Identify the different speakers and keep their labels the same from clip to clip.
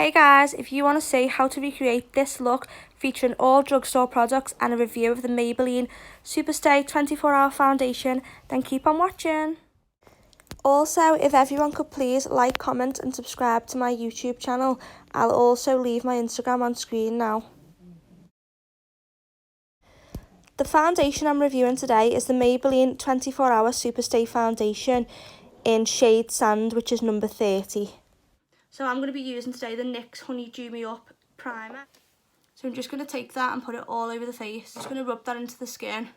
Speaker 1: Hey guys, if you want to see how to recreate this look featuring all drugstore products and a review of the Maybelline Superstay 24-hour foundation, then keep on watching. Also, if everyone could please like, comment and subscribe to my YouTube channel. I'll also leave my Instagram on screen now. The foundation I'm reviewing today is the Maybelline 24-hour Superstay foundation in shade Sand, which is number 30. So I'm going to be using today the NYX Honeydew Me Up primer. So I'm just going to take that and put it all over the face. Just going to rub that into the skin.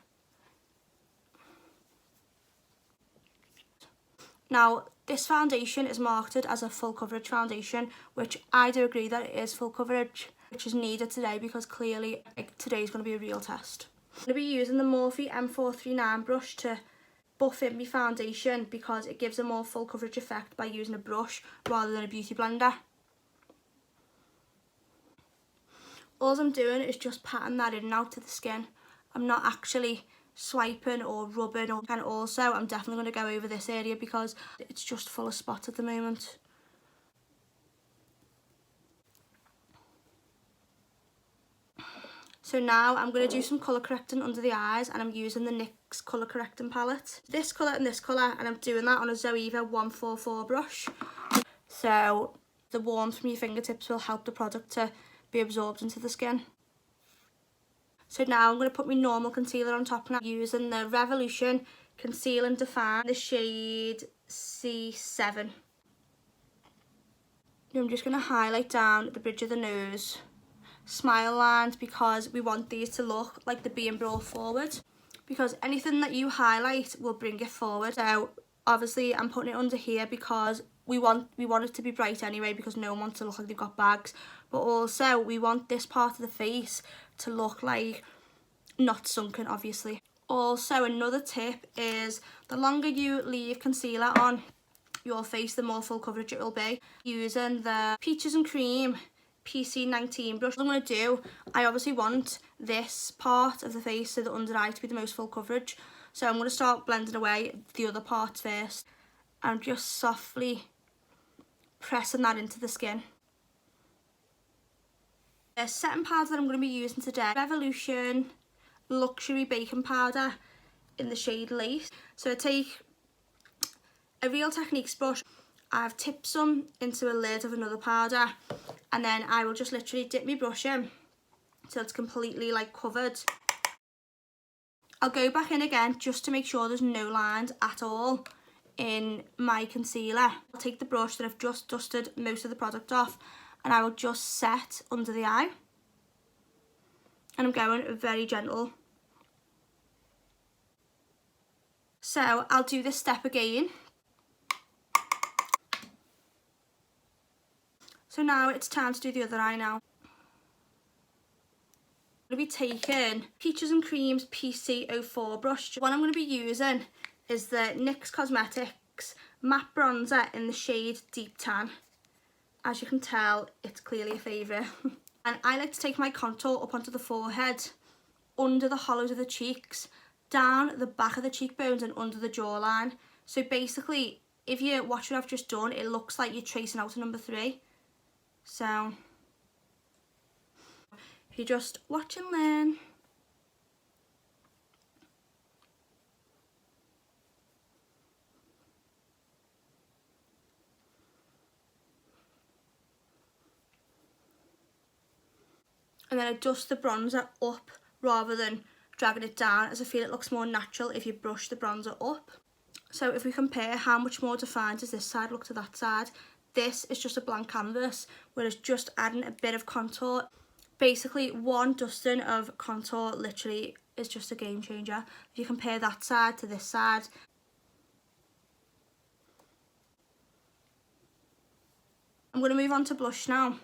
Speaker 1: Now, this foundation is marketed as a full coverage foundation, which I do agree that it is full coverage, which is needed today because clearly today's going to be a real test. I'm going to be using the Morphe M439 brush to buff in my foundation because it gives a more full coverage effect by using a brush rather than a beauty blender. All I'm doing is just patting that in and out to the skin. I'm not actually swiping or rubbing, and also I'm definitely going to go over this area because it's just full of spots at the moment. So now I'm going to do some colour correcting under the eyes, and I'm using the NYX colour correcting palette. This colour and this colour, and I'm doing that on a Zoeva 144 brush. So the warmth from your fingertips will help the product to be absorbed into the skin. So now I'm going to put my normal concealer on top, and I'm using the Revolution Conceal and Define, the shade C7. I'm just going to highlight down the bridge of the nose, smile lines, because we want these to look like they're being brought forward, because anything that you highlight will bring it forward. So obviously I'm putting it under here because we want it to be bright anyway, because no one wants to look like they've got bags, but also we want this part of the face to look like not sunken, obviously. Also, another tip is the longer you leave concealer on your face, the more full coverage it will be. Using the Peaches and Cream PC19 brush, what I'm going to do, I obviously want this part of the face, so the under eye, to be the most full coverage. So I'm going to start blending away the other parts first. I'm just softly pressing that into the skin. The setting powder that I'm going to be using today, Revolution Luxury Baking Powder in the shade Lace. So I take a Real Techniques brush, I've tipped some into a lid of another powder, and then I will just literally dip my brush in so it's completely like covered. I'll go back in again just to make sure there's no lines at all in my concealer. I'll take the brush that I've just dusted most of the product off, and I will just set under the eye, and I'm going very gentle. So I'll do this step again. So now it's time to do the other eye now. I'm going to be taking Peaches and Cream's PC04 brush. What I'm going to be using is the NYX Cosmetics matte bronzer in the shade Deep Tan. As you can tell, it's clearly a favourite. And I like to take my contour up onto the forehead, under the hollows of the cheeks, down the back of the cheekbones and under the jawline. So basically, if you watch what I've just done, it looks like you're tracing out a number 3. So if you just watch and learn. And then I dust the bronzer up rather than dragging it down, as I feel it looks more natural if you brush the bronzer up. So if we compare how much more defined does this side look to that side, this is just a blank canvas, whereas just adding a bit of contour, basically one dusting of contour literally is just a game changer. If you compare that side to this side. I'm going to move on to blush now,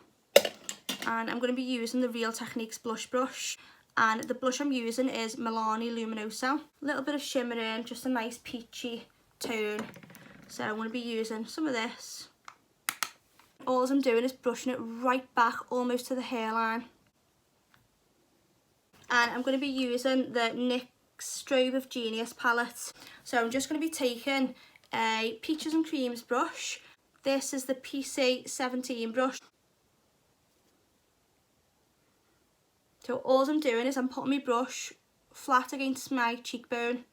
Speaker 1: and I'm going to be using the Real Techniques blush brush, and the blush I'm using is Milani Luminoso. A little bit of shimmer in, just a nice peachy tone. So I'm going to be using some of this. All I'm doing is brushing it right back almost to the hairline. And I'm going to be using the NYX Strobe of Genius palette. So I'm just going to be taking a Peaches and Creams brush. This is the PC17 brush. So all I'm doing is I'm putting my brush flat against my cheekbone.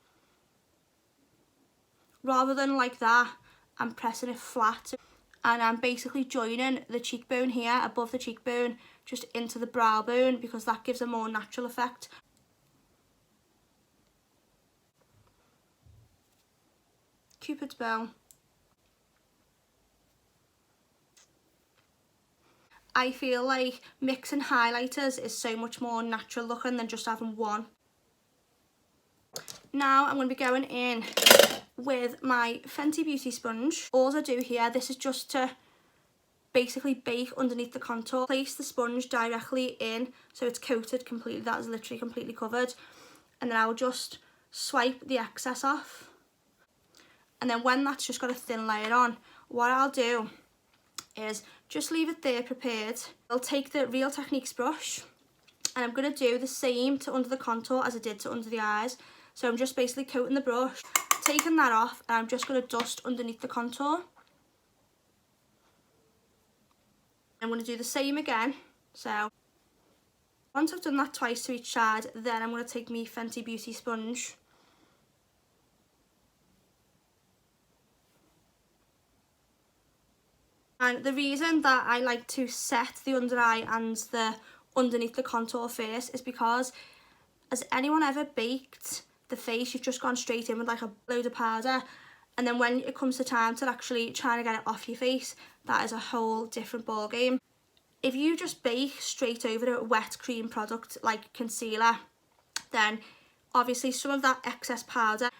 Speaker 1: Rather than like that, I'm pressing it flat. And I'm basically joining the cheekbone here, above the cheekbone, just into the brow bone, because that gives a more natural effect. Cupid's bow. I feel like mixing highlighters is so much more natural looking than just having one. Now I'm going to be going in with my Fenty Beauty sponge. All I do here, this is just to basically bake underneath the contour. Place the sponge directly in so it's coated completely, that is literally completely covered. And then I'll just swipe the excess off. And then when that's just got a thin layer on, what I'll do is just leave it there prepared. I'll take the Real Techniques brush and I'm going to do the same to under the contour as I did to under the eyes. So I'm just basically coating the brush, taking that off, and I'm just going to dust underneath the contour. I'm going to do the same again. So once I've done that twice to each side, then I'm going to take my Fenty Beauty sponge. And the reason that I like to set the under eye and the underneath the contour first is because, has anyone ever baked the face, you've just gone straight in with like a load of powder, and then when it comes to time to actually trying to get it off your face, that is a whole different ball game. If you just bake straight over a wet cream product like concealer, then obviously some of that excess powder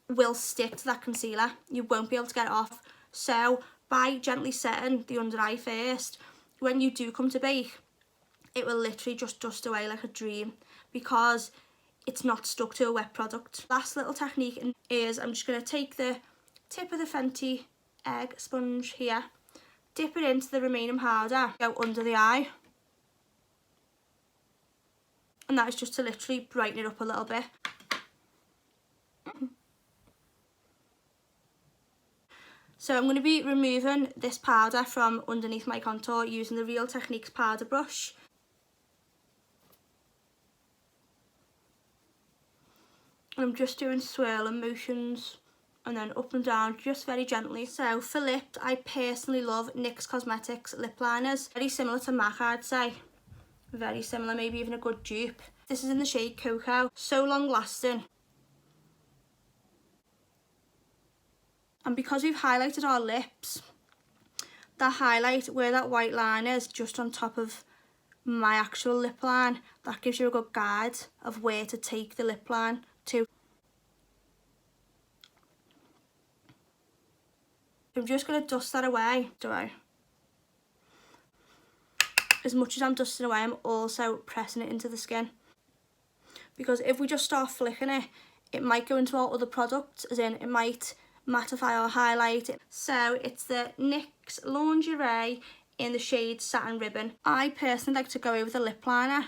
Speaker 1: will stick to that concealer. You won't be able to get it off. So by gently setting the under eye first, when you do come to bake, it will literally just dust away like a dream because it's not stuck to a wet product. Last little technique is I'm just going to take the tip of the Fenty egg sponge here, dip it into the remaining powder, go under the eye, and that is just to literally brighten it up a little bit. So I'm going to be removing this powder from underneath my contour using the Real Techniques powder brush. And I'm just doing swirling motions and then up and down just very gently. So for lips, I personally love NYX Cosmetics lip liners. Very similar to MAC, I'd say. Very similar, maybe even a good dupe. This is in the shade Cocoa. So long lasting. And because we've highlighted our lips, the highlight where that white line is just on top of my actual lip line, that gives you a good guide of where to take the lip line to. I'm just going to dust that away. As much as I'm dusting away, I'm also pressing it into the skin. Because if we just start flicking it, it might go into our other products, as in it might mattify or highlight it. So it's the NYX Lingerie in the shade Satin Ribbon. I personally like to go over the lip liner,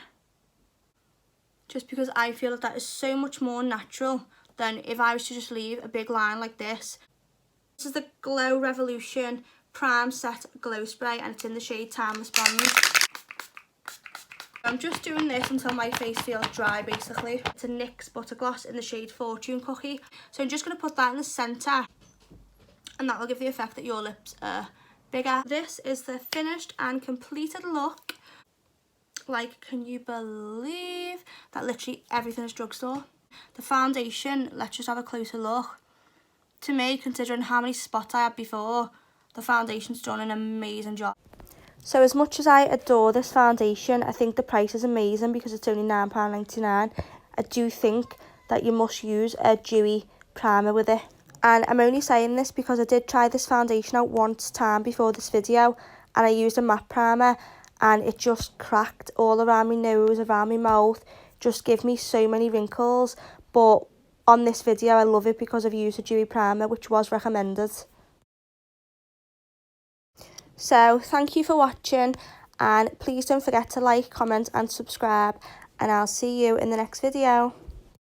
Speaker 1: just because I feel that is so much more natural than if I was to just leave a big line like this. This is the Glow Revolution Prime Set Glow Spray, and it's in the shade Timeless Bond. I'm just doing this until my face feels dry, basically. It's a NYX Butter Gloss in the shade Fortune Cookie. So I'm just going to put that in the centre, and that will give the effect that your lips are bigger. This is the finished and completed look. Like, can you believe that literally everything is drugstore? The foundation, let's just have a closer look. To me, considering how many spots I had before, the foundation's done an amazing job. So as much as I adore this foundation, I think the price is amazing because it's only £9.99. I do think that you must use a dewy primer with it. And I'm only saying this because I did try this foundation out once time before this video, and I used a matte primer and it just cracked all around my nose, around my mouth, just gave me so many wrinkles. But on this video, I love it because I've used a dewy primer, which was recommended. So thank you for watching, and please don't forget to like, comment and subscribe, and I'll see you in the next video.